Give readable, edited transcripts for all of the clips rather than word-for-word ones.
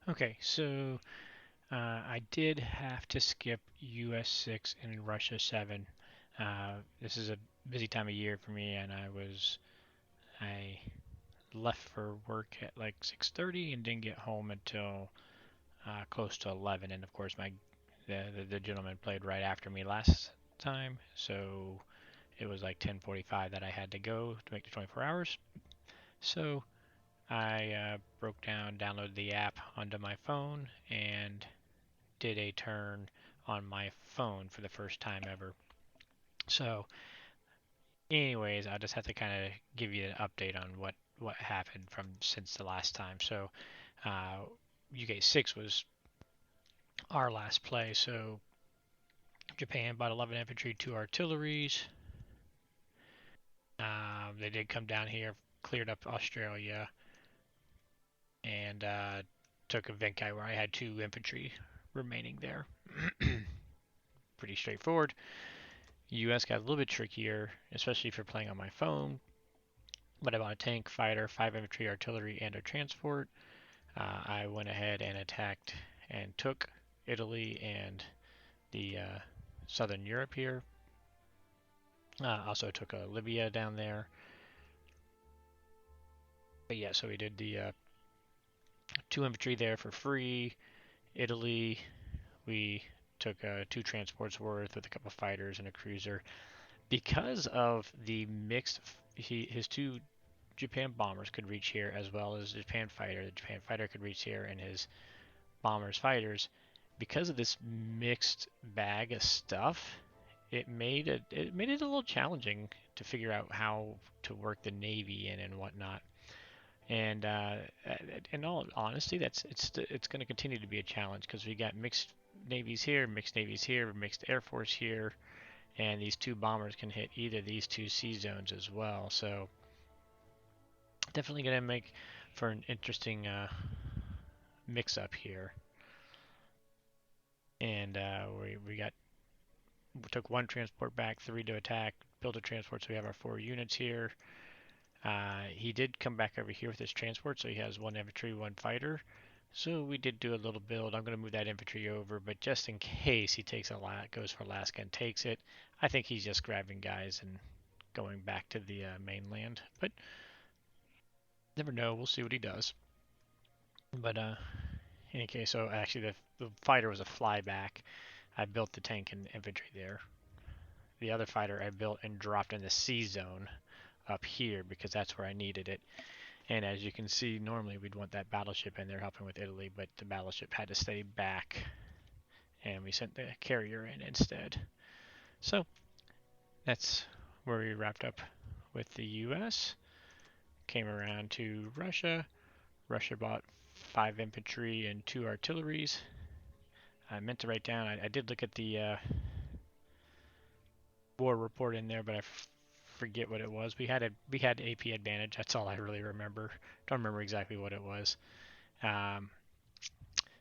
Okay, so I did have to skip US6 and Russia 7. This is a busy time of year for me, and I left for work at like 6:30 and didn't get home until close to 11. And of course, the gentleman played right after me last time, so it was like 10:45 that I had to go to make the 24 hours. So I broke down, downloaded the app onto my phone, and did a turn on my phone for the first time ever. So, anyways, I just have to kind of give you an update on what happened from since the last time. So, uh, UK6 was our last play. So, Japan bought 11 infantry, 2 artilleries. They did come down here, cleared up Australia, and took a Venkai where I had 2 infantry remaining there. Pretty straightforward. US got a little bit trickier, especially if you're playing on my phone. But I bought a tank, fighter, 5 infantry, artillery, and a transport. I went ahead and attacked and took Italy and the southern Europe here. Also took Libya down there. But yeah, so we did the 2 infantry there for free. Italy, we took 2 transports worth with a couple fighters and a cruiser. Because of the mixed, his 2 Japan bombers could reach here as well as the Japan fighter. The Japan fighter could reach here, and his bombers fighters. Because of this mixed bag of stuff, it a little challenging to figure out how to work the Navy in and whatnot. And in all honesty, it's going to continue to be a challenge because we got mixed navies here, mixed air force here, and these 2 bombers can hit either of these 2 sea zones as well. So definitely going to make for an interesting mix-up here. And we took 1 transport back, 3 to attack, built a transport, so we have our 4 units here. He did come back over here with his transport, so he has 1 infantry, 1 fighter. So we did do a little build. I'm going to move that infantry over, but just in case he takes a lot, goes for Alaska and takes it, I think he's just grabbing guys and going back to the mainland. But never know. We'll see what he does. But in any case, so actually the fighter was a flyback. I built the tank and infantry there. The other fighter I built and dropped in the C zone up here because that's where I needed it. And as you can see, normally we'd want that battleship in there helping with Italy, but the battleship had to stay back, and we sent the carrier in instead. So that's where we wrapped up with the US. Came around to Russia. Russia bought 5 infantry and 2 artilleries. I meant to write down, I did look at the war report in there, but I forget what it was. We had AP advantage. That's all I really remember. Don't remember exactly what it was. Um,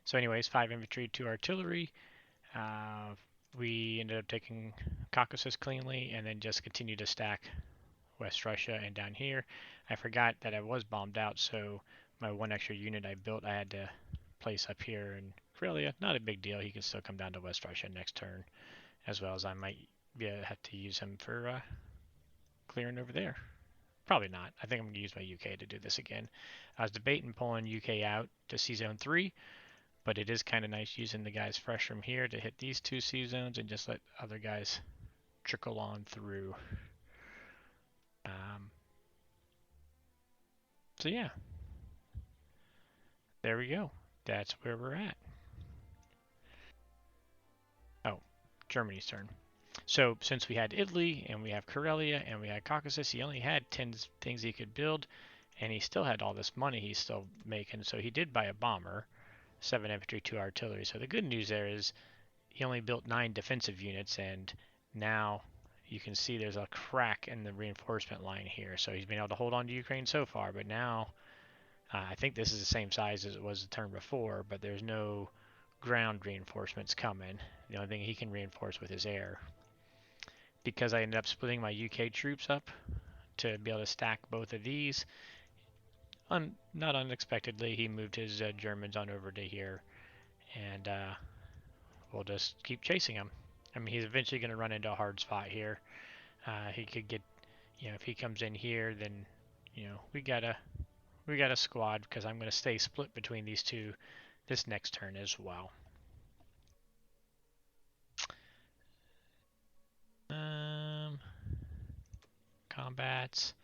so, anyways, 5 infantry, 2 artillery. Uh, we ended up taking Caucasus cleanly, and then just continued to stack West Russia and down here. I forgot that I was bombed out, so my 1 extra unit I built, I had to place up here in Karelia. Not a big deal. He can still come down to West Russia next turn, as well as I might have to use him for clearing over there. Probably not. I think I'm going to use my UK to do this again. I was debating pulling UK out to Sea Zone 3, but it is kind of nice using the guys fresh from here to hit these 2 sea zones and just let other guys trickle on through. Um, so yeah, there we go. That's where we're at. Oh, Germany's turn. So since we had Italy and we have Karelia and we had Caucasus, he only had 10 things he could build, and he still had all this money he's still making. So he did buy a bomber, 7 infantry, 2 artillery. So the good news there is he only built 9 defensive units, and now you can see there's a crack in the reinforcement line here. So he's been able to hold on to Ukraine so far, but now I think this is the same size as it was the turn before, but there's no ground reinforcements coming. The only thing he can reinforce with is air. Because I ended up splitting my UK troops up to be able to stack both of these, not unexpectedly, he moved his Germans on over to here, and we'll just keep chasing him. I mean, he's eventually going to run into a hard spot here. He could get, if he comes in here, then, we got a squad because I'm going to stay split between these two this next turn as well. Combats.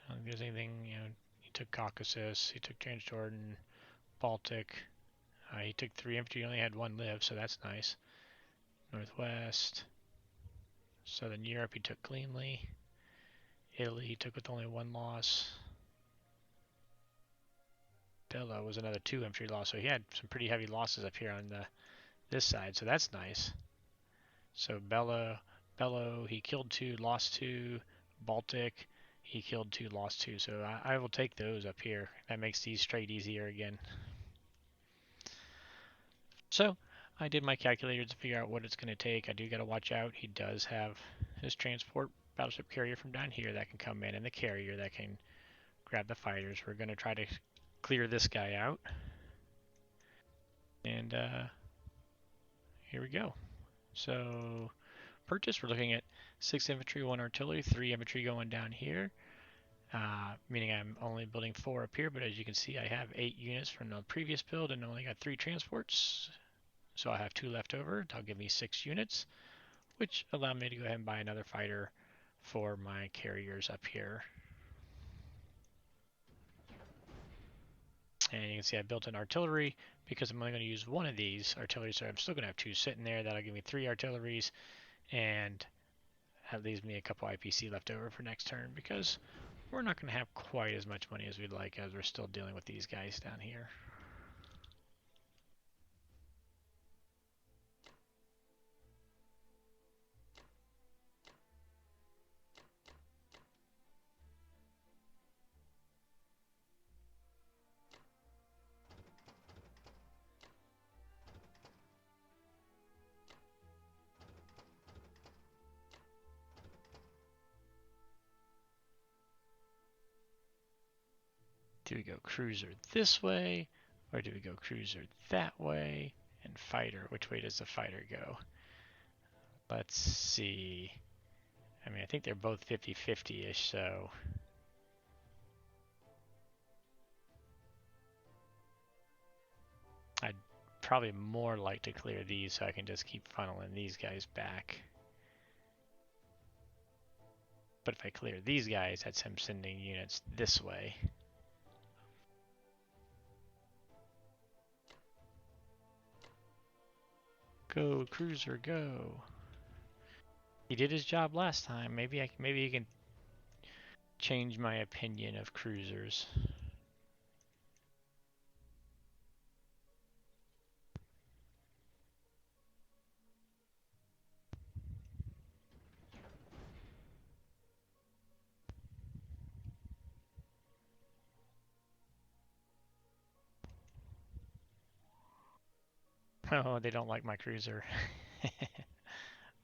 I don't think there's anything, he took Caucasus, he took Transjordan, Baltic. He took 3 infantry, he only had 1 live, so that's nice. Northwest. Southern Europe, he took cleanly. Italy, he took with only 1 loss. Bella was another 2 infantry loss, so he had some pretty heavy losses up here on this side, so that's nice. So Bello, he killed 2, lost 2. Baltic, he killed 2, lost 2. So I will take those up here. That makes these straight easier again. So I did my calculator to figure out what it's going to take. I do got to watch out. He does have his transport battleship carrier from down here that can come in, and the carrier that can grab the fighters. We're going to try to clear this guy out. And here we go. So purchase, we're looking at 6 infantry, 1 artillery, 3 infantry going down here. Meaning I'm only building 4 up here, but as you can see, I have 8 units from the previous build and only got 3 transports. So I have 2 left over. That'll give me 6 units, which allow me to go ahead and buy another fighter for my carriers up here. And you can see I built an artillery because I'm only going to use 1 of these artillery, so I'm still going to have 2 sitting there. That'll give me 3 artilleries, and that leaves me a couple IPC left over for next turn because we're not going to have quite as much money as we'd like as we're still dealing with these guys down here. Do we go cruiser this way, or do we go cruiser that way? And fighter, which way does the fighter go? Let's see. I mean, I think they're both 50-50-ish, so... I'd probably more like to clear these so I can just keep funneling these guys back. But if I clear these guys, that's him sending units this way. Go, cruiser, go. He did his job last time. Maybe he can change my opinion of cruisers. Oh, they don't like my cruiser.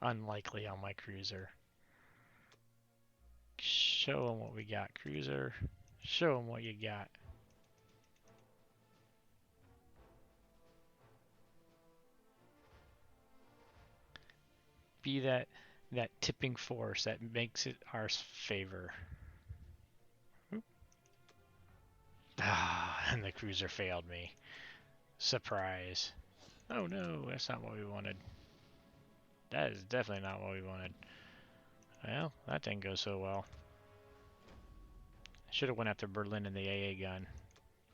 Unlikely on my cruiser. Show them what we got, cruiser. Show them what you got. Be that tipping force that makes it our favor. Oop. And the cruiser failed me. Surprise. Oh no, that's not what we wanted. That is definitely not what we wanted. Well, that didn't go so well. I should have went after Berlin and the AA gun.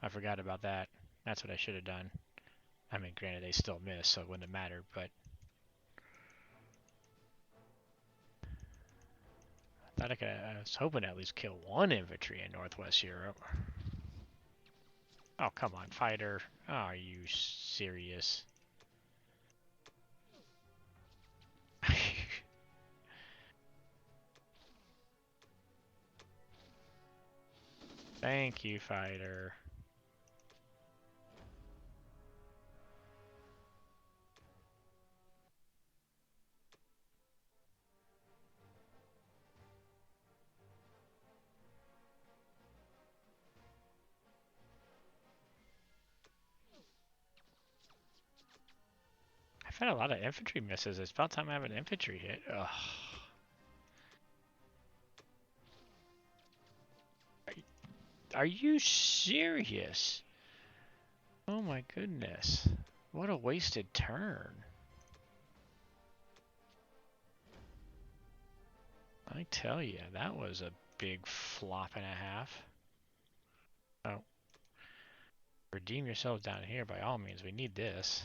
I forgot about that. That's what I should have done. I mean, granted, they still missed, so it wouldn't have mattered, but... I was hoping to at least kill 1 infantry in Northwest Europe. Oh, come on, fighter. Oh, are you serious? Thank you, fighter. I've had a lot of infantry misses. It's about time I have an infantry hit. Ugh. Are you serious? Oh my goodness. What a wasted turn. I tell you, that was a big flop and a half. Oh. Redeem yourself down here by all means. We need this.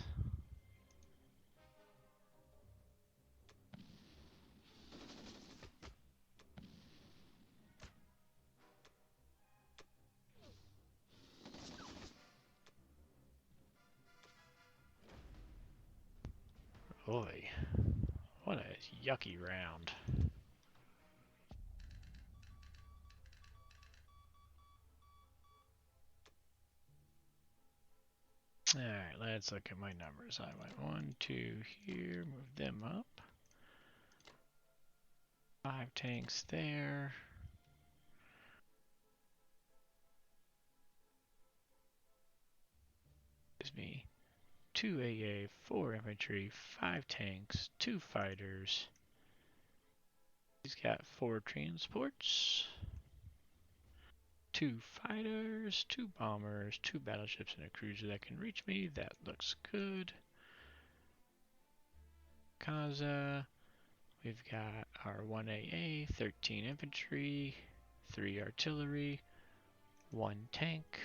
Oy. What a yucky round. Alright, let's look at my numbers. I went 1, 2 here, move them up. 5 tanks there. Gives me 2 AA, 4 infantry, 5 tanks, 2 fighters. He's got 4 transports, 2 fighters, 2 bombers, 2 battleships, and a cruiser that can reach me. That looks good. Kaza. We've got our 1 AA, 13 infantry, 3 artillery, 1 tank,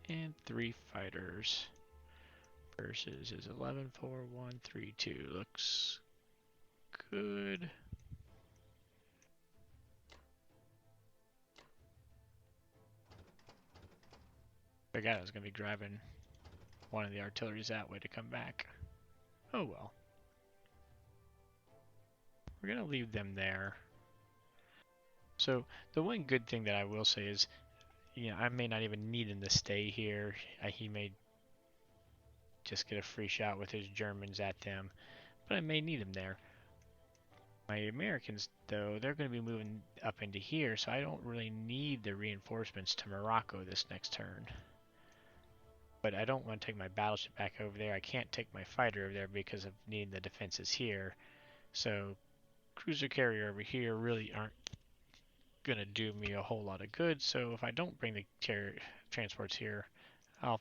and 3 fighters. Versus is 11, 4, 1, 3, 2. Looks good. I forgot I was going to be driving one of the artilleries that way to come back. Oh well. We're going to leave them there. So the one good thing that I will say is, I may not even need him to stay here. He may just get a free shot with his Germans at them, but I may need him there. My Americans, though, they're going to be moving up into here, so I don't really need the reinforcements to Morocco this next turn. But I don't want to take my battleship back over there. I can't take my fighter over there because of needing the defenses here. So cruiser carrier over here really aren't going to do me a whole lot of good. So if I don't bring the transports here, I'll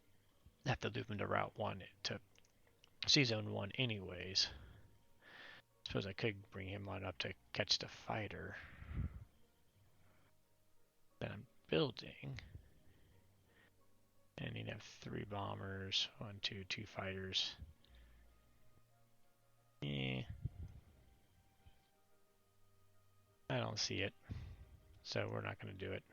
have to loop into Route 1 to Sea Zone 1 anyways. Suppose I could bring him on up to catch the fighter that I'm building. And he'd have 3 bombers, 1, 2, 2 fighters. Yeah. I don't see it. So we're not going to do it.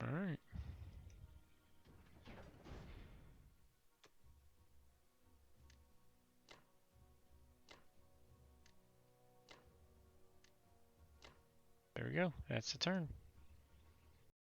Alright. There we go. That's the turn.